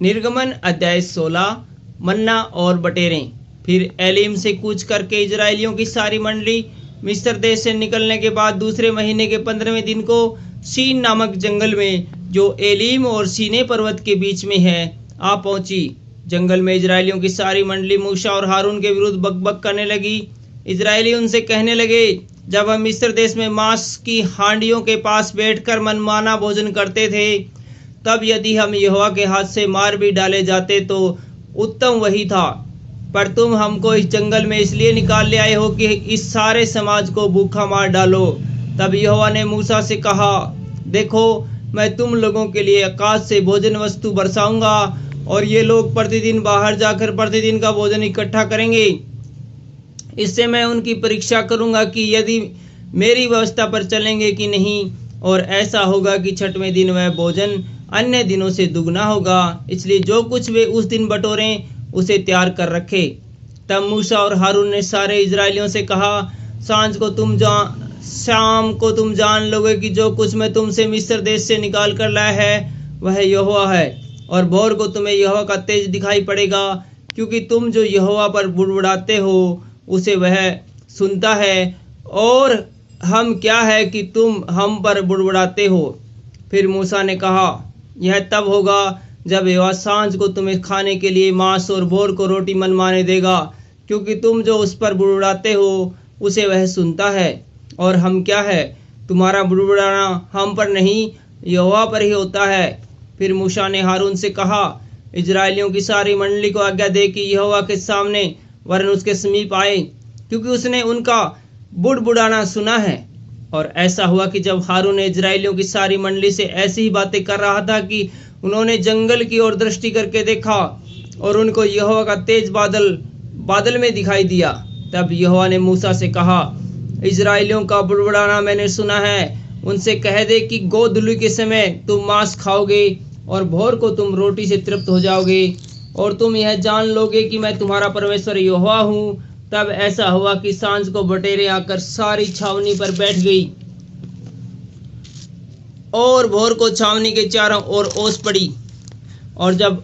निर्गमन अध्याय 16। मन्ना और बटेरें। फिर एलीम से कूच करके इजराइलियों की सारी मंडली मिस्र देश से निकलने के बाद दूसरे महीने के 15वें दिन को सीन नामक जंगल में, जो एलीम और सीने पर्वत के बीच में है, आ पहुंची। जंगल में इजराइलियों की सारी मंडली मूसा और हारून के विरुद्ध बकबक करने लगी। इजराइली उनसे कहने लगे, जब हम मिस्र देश में मांस की हांडियों के पास बैठकर मनमाना भोजन करते थे, तब यदि हम यहोवा के हाथ से मार भी डाले जाते तो उत्तम वही था। पर तुम हमको इस जंगल में इसलिए निकाल ले आए हो कि इस सारे समाज को भूखा मार डालो। तब यहोवा ने मूसा से कहा, देखो, मैं तुम लोगों के लिए आकाश से भोजन वस्तु बरसाऊंगा और ये लोग प्रतिदिन बाहर जाकर प्रतिदिन का भोजन इकट्ठा करेंगे। इससे मैं उनकी परीक्षा करूंगा कि यदि मेरी व्यवस्था पर चलेंगे कि नहीं, और ऐसा होगा कि छठवें दिन वह भोजन अन्य दिनों से दुगना होगा। इसलिए जो कुछ वे उस दिन बटोरें उसे तैयार कर रखे। तब मूसा और हारून ने सारे इजरायलियों से कहा, शाम को तुम जान लोगे कि जो कुछ मैं तुमसे मिस्र देश से निकाल कर लाया है वह यहोवा है, और भोर को तुम्हें यहोवा का तेज दिखाई पड़ेगा, क्योंकि तुम जो यहोवा पर बुड़बुड़ाते हो उसे वह सुनता है। और हम क्या है कि तुम हम पर बुड़बुड़ाते हो। फिर मूसा ने कहा, यह तब होगा जब यहोवा सांझ को तुम्हें खाने के लिए मांस और भोर को रोटी मनमाने देगा, क्योंकि तुम जो उस पर बुड़बुड़ाते हो उसे वह सुनता है। और हम क्या है, तुम्हारा बुड़बुड़ाना हम पर नहीं यहोवा पर ही होता है। फिर मूसा ने हारून से कहा, इजराइलियों की सारी मंडली को आज्ञा दे कि यहोवा के सामने वरन उसके समीप आए, क्योंकि उसने उनका बुड़बुड़ाना सुना है। और ऐसा हुआ कि जब हारून ने इजराइलियों की सारी मंडली से ऐसी ही बातें कर रहा था कि उन्होंने जंगल की ओर दृष्टि करके देखा, और उनको यहोवा का तेज बादल में दिखाई दिया। तब यहोवा ने मूसा से कहा, इजराइलियों का बुड़बुड़ाना मैंने सुना है। उनसे कह दे कि गोधूलि के समय तुम मांस खाओगे और भोर को तुम रोटी से तृप्त हो जाओगे, और तुम यह जान लोगे कि मैं तुम्हारा परमेश्वर यहोवा हूँ। तब ऐसा हुआ कि सांझ को बटेरें आकर सारी छावनी पर बैठ गई, और भोर को छावनी के चारों ओर ओस पड़ी। और जब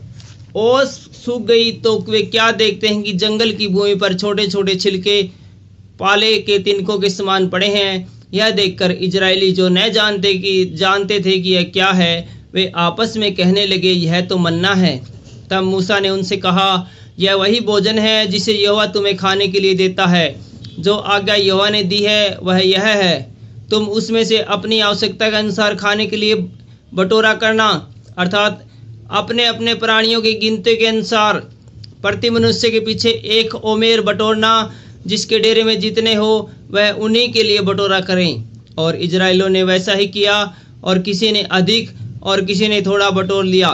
ओस सूख गई तो वे क्या देखते हैं कि जंगल की भूमि पर छोटे छोटे छिलके पाले के तिनकों के समान पड़े हैं। यह देखकर इजराइली, जो न जानते थे कि यह क्या है, वे आपस में कहने लगे, यह तो मन्ना है। तब मूसा ने उनसे कहा, यह वही भोजन है जिसे यहोवा तुम्हें खाने के लिए देता है। जो आज्ञा यहोवा ने दी है वह यह है, तुम उसमें से अपनी आवश्यकता के अनुसार खाने के लिए बटोरा करना, अर्थात अपने अपने प्राणियों की गिनती के अनुसार प्रति मनुष्य के पीछे 1 ओमेर बटोरना। जिसके डेरे में जितने हो वह उन्हीं के लिए बटोरा करें। और इजराइलों ने वैसा ही किया, और किसी ने अधिक और किसी ने थोड़ा बटोर लिया।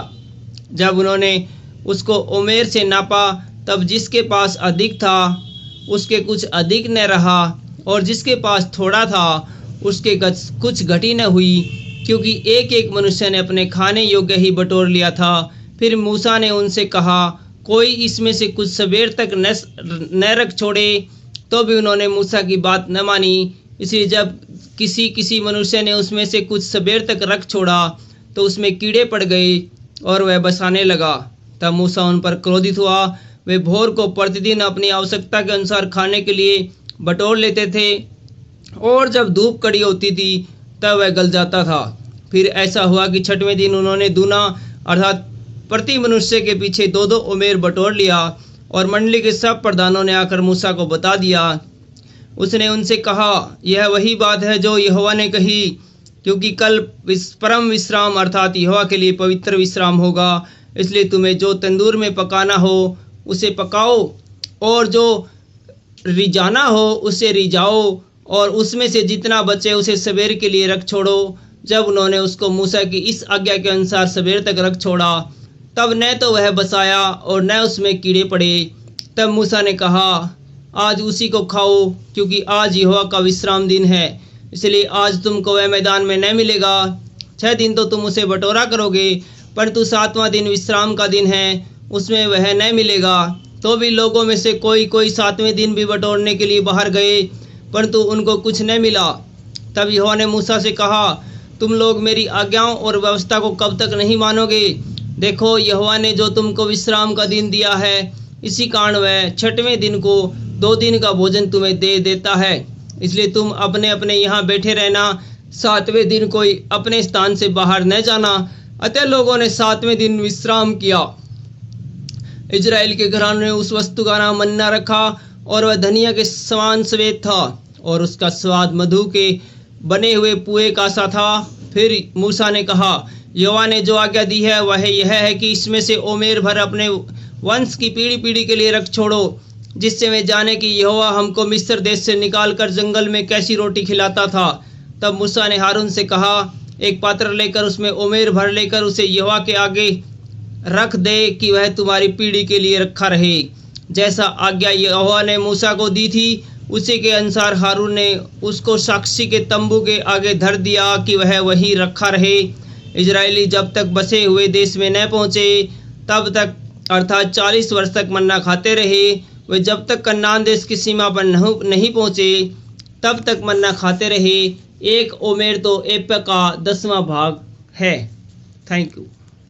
जब उन्होंने उसको ओमेर से नापा, तब जिसके पास अधिक था उसके कुछ अधिक न रहा, और जिसके पास थोड़ा था उसके कुछ घटी न हुई, क्योंकि एक एक मनुष्य ने अपने खाने योग्य ही बटोर लिया था। फिर मूसा ने उनसे कहा, कोई इसमें से कुछ सवेर तक न रख छोड़े। तो भी उन्होंने मूसा की बात न मानी। इसलिए जब किसी मनुष्य ने उसमें से कुछ सवेर तक रख छोड़ा तो उसमें कीड़े पड़ गए और वह बसाने लगा। तब मूसा उन पर क्रोधित हुआ। वे भोर को प्रतिदिन अपनी आवश्यकता के अनुसार खाने के लिए बटोर लेते थे, और जब धूप कड़ी होती थी तब वह गल जाता था। फिर ऐसा हुआ कि छठवें दिन उन्होंने दूना, अर्थात प्रति मनुष्य के पीछे 2-2 ओमेर बटोर लिया। और मंडली के सब प्रधानों ने आकर मूसा को बता दिया। उसने उनसे कहा, यह वही बात है जो यहोवा ने कही, क्योंकि कल परम विश्राम अर्थात यहोवा के लिए पवित्र विश्राम होगा। इसलिए तुम्हें जो तंदूर में पकाना हो उसे पकाओ, और जो रिझाना हो उसे रिझाओ, और उसमें से जितना बचे उसे सवेर के लिए रख छोड़ो। जब उन्होंने उसको मूसा की इस आज्ञा के अनुसार सवेर तक रख छोड़ा, तब न तो वह बसाया और न उसमें कीड़े पड़े। तब मूसा ने कहा, आज उसी को खाओ, क्योंकि आज यहोवा का विश्राम दिन है। इसलिए आज तुमको वह मैदान में न मिलेगा। 6 दिन तो तुम उसे बटोरा करोगे, परंतु 7वां दिन विश्राम का दिन है, उसमें वह न मिलेगा। तो भी लोगों में से कोई 7वें दिन भी बटोरने के लिए बाहर गए, परंतु उनको कुछ न मिला। तब यहोवा ने मूसा से कहा, तुम लोग मेरी आज्ञाओं और व्यवस्था को कब तक नहीं मानोगे? देखो, यहोवा ने जो तुमको विश्राम का दिन दिया है, इसी कारण वह छठवें दिन को 2 दिन का भोजन तुम्हें दे देता है। इसलिए तुम अपने अपने यहाँ बैठे रहना, 7वें दिन कोई अपने स्थान से बाहर न जाना। अतः लोगों ने 7वें दिन विश्राम किया। इजराइल के घराने ने उस वस्तु का नाम मन्ना रखा, और वह धनिया के समान सफेद था, और उसका स्वाद मधु के बने हुए पुए का सा था। फिर मूसा ने कहा, यहोवा ने जो आज्ञा दी है वह यह है कि इसमें से ओमेर भर अपने वंश की पीढ़ी पीढ़ी के लिए रख छोड़ो, जिससे वे जाने कि यहोवा हमको मिस्र देश से निकालकर जंगल में कैसी रोटी खिलाता था। तब मूसा ने हारून से कहा, एक पात्र लेकर उसमें ओमेर भर लेकर उसे यहोवा के आगे रख दे कि वह तुम्हारी पीढ़ी के लिए रखा रहे। जैसा आज्ञा यहोवा ने मूसा को दी थी, उसी के अनुसार हारून ने उसको साक्षी के तंबू के आगे धर दिया कि वह वहीं रखा रहे। इजरायली जब तक बसे हुए देश में न पहुँचे तब तक, अर्थात 40 वर्ष तक मन्ना खाते रहे। वे जब तक कनान देश की सीमा पर नहीं पहुँचे तब तक मन्ना खाते रहे। 1 ओमेर तो एपा का 10वां भाग है। Thank you.